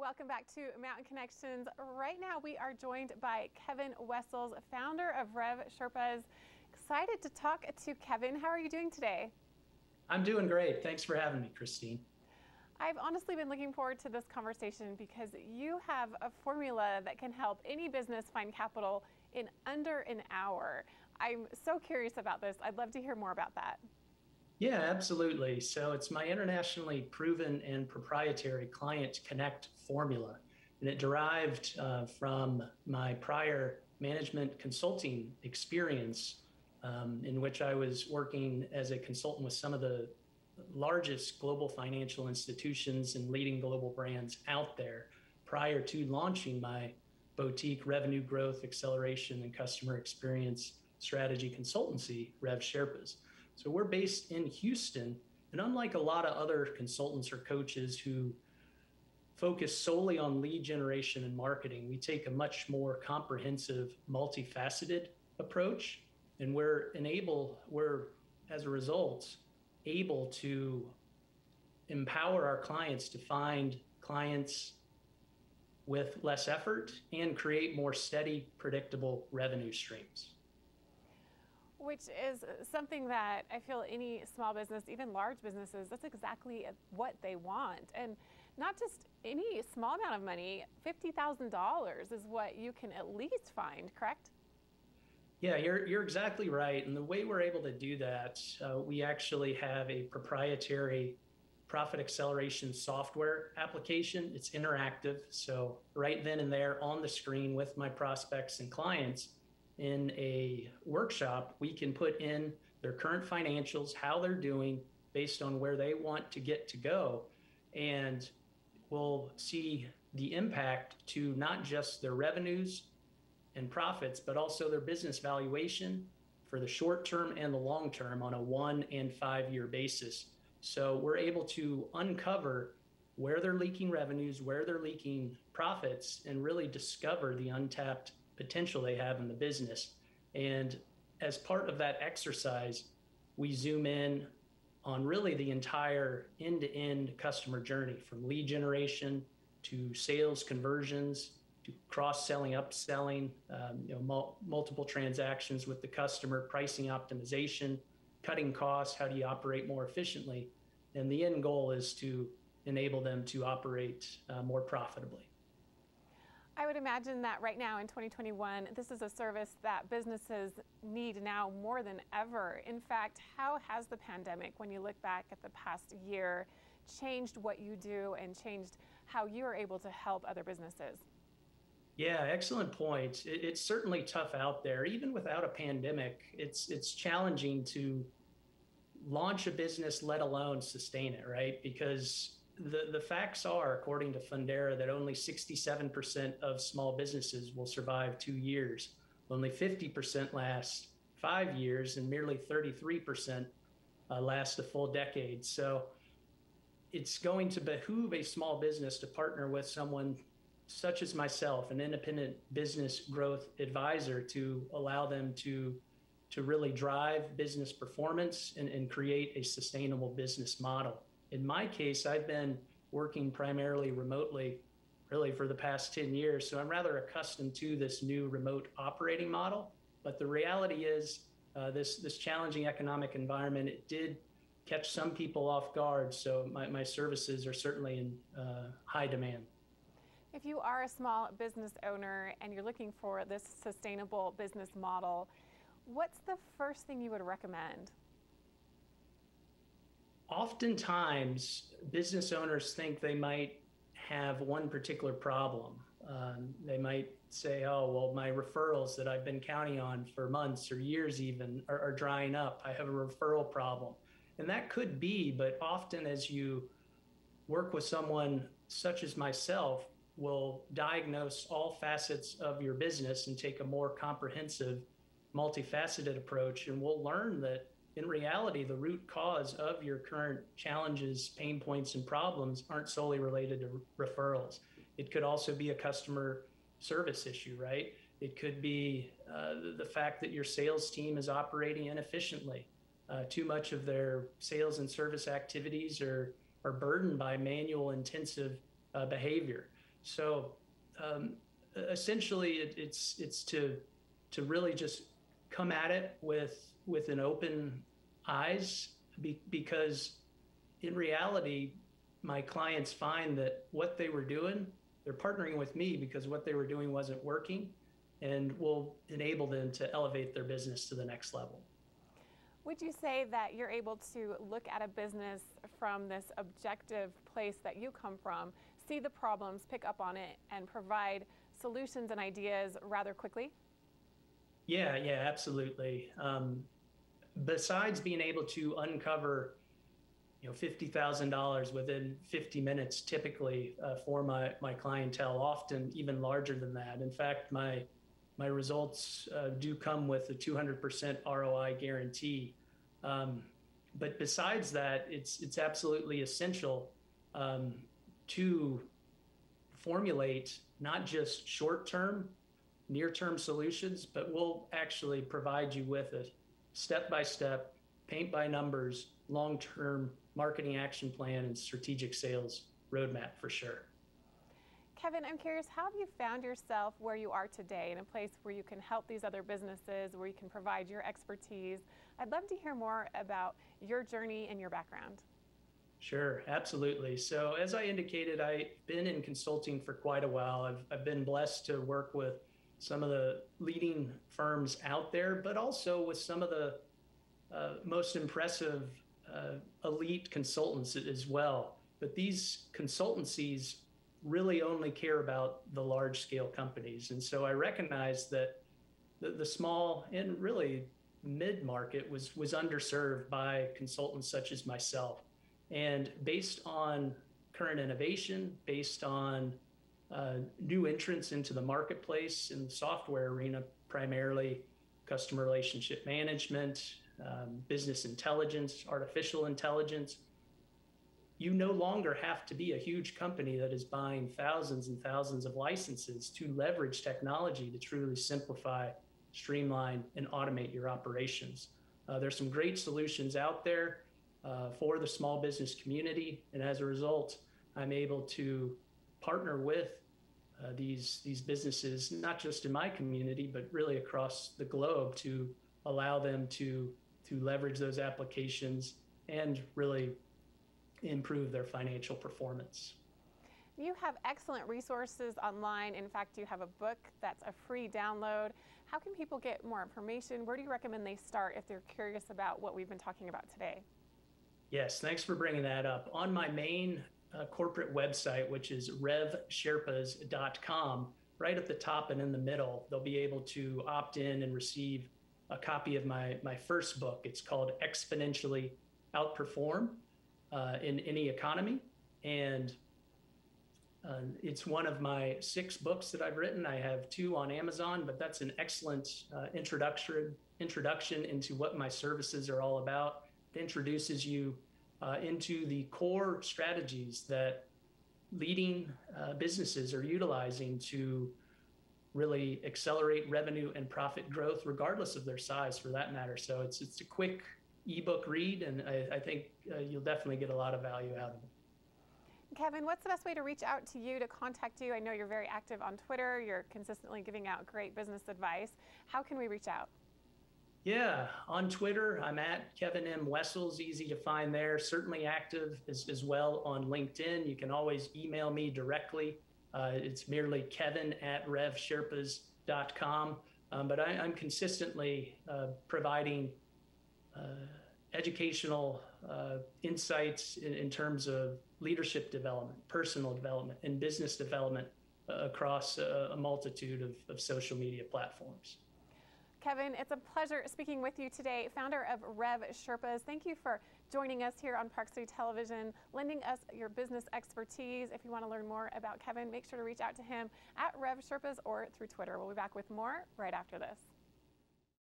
Welcome back to Mountain Connections. Right now we are joined by Kevin Wessels, founder of RevSherpas. Excited to talk to Kevin. How are you doing today? I'm doing great. Thanks for having me, Christine. I've honestly been looking forward to this conversation because you have a formula that can help any business find capital in under an hour. I'm so curious about this. I'd love to hear more about that. Yeah, absolutely. So it's my internationally proven and proprietary client connect formula. And it derived from my prior management consulting experience, in which I was working as a consultant with some of the largest global financial institutions and leading global brands out there prior to launching my boutique revenue growth acceleration and customer experience strategy consultancy, RevSherpas. So we're based in Houston, and unlike a lot of other consultants or coaches who focus solely on lead generation and marketing, we take a much more comprehensive, multifaceted approach, and we're as a result able to empower our clients to find clients with less effort and create more steady, predictable revenue streams. Which is something that I feel any small business, even large businesses, that's exactly what they want. And not just any small amount of money, $50,000 is what you can at least find, correct? Yeah, you're exactly right. And the way we're able to do that, we actually have a proprietary profit acceleration software application. It's interactive. So right then and there on the screen with my prospects and clients in a workshop, we can put in their current financials, how they're doing based on where they want to get to go. And we'll see the impact to not just their revenues and profits, but also their business valuation for the short term and the long term on a 1 and 5 year basis. So we're able to uncover where they're leaking revenues, where they're leaking profits, and really discover the untapped potential they have in the business. And as part of that exercise, we zoom in on really the entire end-to-end customer journey, from lead generation to sales conversions to cross-selling, upselling, multiple transactions with the customer, pricing optimization, cutting costs, how do you operate more efficiently? And the end goal is to enable them to operate more profitably. I would imagine that right now in 2021, this is a service that businesses need now more than ever. In fact, how has the pandemic, when you look back at the past year, changed what you do and changed how you are able to help other businesses? Yeah, excellent point. It's certainly tough out there. Even without a pandemic, it's challenging to launch a business, let alone sustain it, right? Because the facts are, according to Fundera, that only 67% of small businesses will survive 2 years. Only 50% last 5 years, and merely 33% last a full decade. So it's going to behoove a small business to partner with someone such as myself, an independent business growth advisor, to allow them to really drive business performance and create a sustainable business model. In my case, I've been working primarily remotely really for the past 10 years. So I'm rather accustomed to this new remote operating model. But the reality is this challenging economic environment, it did catch some people off guard. So my services are certainly in high demand. If you are a small business owner and you're looking for this sustainable business model, what's the first thing you would recommend? Oftentimes, business owners think they might have one particular problem. They might say, oh, well, my referrals that I've been counting on for months or years even are drying up. I have a referral problem. And that could be, but often as you work with someone such as myself, will diagnose all facets of your business and take a more comprehensive, multifaceted approach. And we'll learn that in reality, the root cause of your current challenges, pain points, and problems aren't solely related to referrals. It could also be a customer service issue, right? It could be the fact that your sales team is operating inefficiently. Too much of their sales and service activities are burdened by manual intensive behavior. So essentially, it's to really just come at it with an open eyes, because in reality, my clients find that what they were doing, they're partnering with me because what they were doing wasn't working, and will enable them to elevate their business to the next level. Would you say that you're able to look at a business from this objective place that you come from, see the problems, pick up on it, and provide solutions and ideas rather quickly? Yeah, absolutely. Besides being able to uncover, $50,000 within 50 minutes, typically for my clientele, often even larger than that. In fact, my results do come with a 200% ROI guarantee. But besides that, it's absolutely essential to formulate not just short-term, near-term solutions, but we'll actually provide you with a step-by-step, paint-by-numbers, long-term marketing action plan and strategic sales roadmap for sure. Kevin, I'm curious, how have you found yourself where you are today, in a place where you can help these other businesses, where you can provide your expertise? I'd love to hear more about your journey and your background. Sure, absolutely. So as I indicated, I've been in consulting for quite a while. I've been blessed to work with some of the leading firms out there, but also with some of the most impressive elite consultants as well. But these consultancies really only care about the large scale companies. And so I recognized that the small and really mid-market was underserved by consultants such as myself. And based on current innovation, based on new entrants into the marketplace in the software arena, primarily customer relationship management, business intelligence, artificial intelligence, you no longer have to be a huge company that is buying thousands and thousands of licenses to leverage technology to truly simplify, streamline, and automate your operations. There's some great solutions out there for the small business community, and as a result, I'm able to partner with these businesses, not just in my community, but really across the globe, to allow them to leverage those applications and really improve their financial performance. You have excellent resources online. In fact, you have a book that's a free download. How can people get more information? Where do you recommend they start if they're curious about what we've been talking about today? Yes, thanks for bringing that up. On my main corporate website, which is RevSherpas.com, right at the top and in the middle, they'll be able to opt in and receive a copy of my first book. It's called Exponentially Outperform in Any Economy. And it's one of my 6 books that I've written. I have 2 on Amazon, but that's an excellent introduction into what my services are all about. It introduces you into the core strategies that leading businesses are utilizing to really accelerate revenue and profit growth, regardless of their size, for that matter. So it's a quick ebook read, and I think you'll definitely get a lot of value out of it. Kevin, what's the best way to reach out to you, to contact you? I know you're very active on Twitter. You're consistently giving out great business advice. How can we reach out? Yeah, on Twitter, I'm at Kevin M. Wessels, easy to find there. Certainly active as well on LinkedIn. You can always email me directly. It's merely kevin@RevSherpas.com. But I'm consistently providing educational insights in terms of leadership development, personal development, and business development across a multitude of social media platforms. Kevin, it's a pleasure speaking with you today, founder of RevSherpas. Thank you for joining us here on Park City Television, lending us your business expertise. If you want to learn more about Kevin, make sure to reach out to him at RevSherpas or through Twitter. We'll be back with more right after this.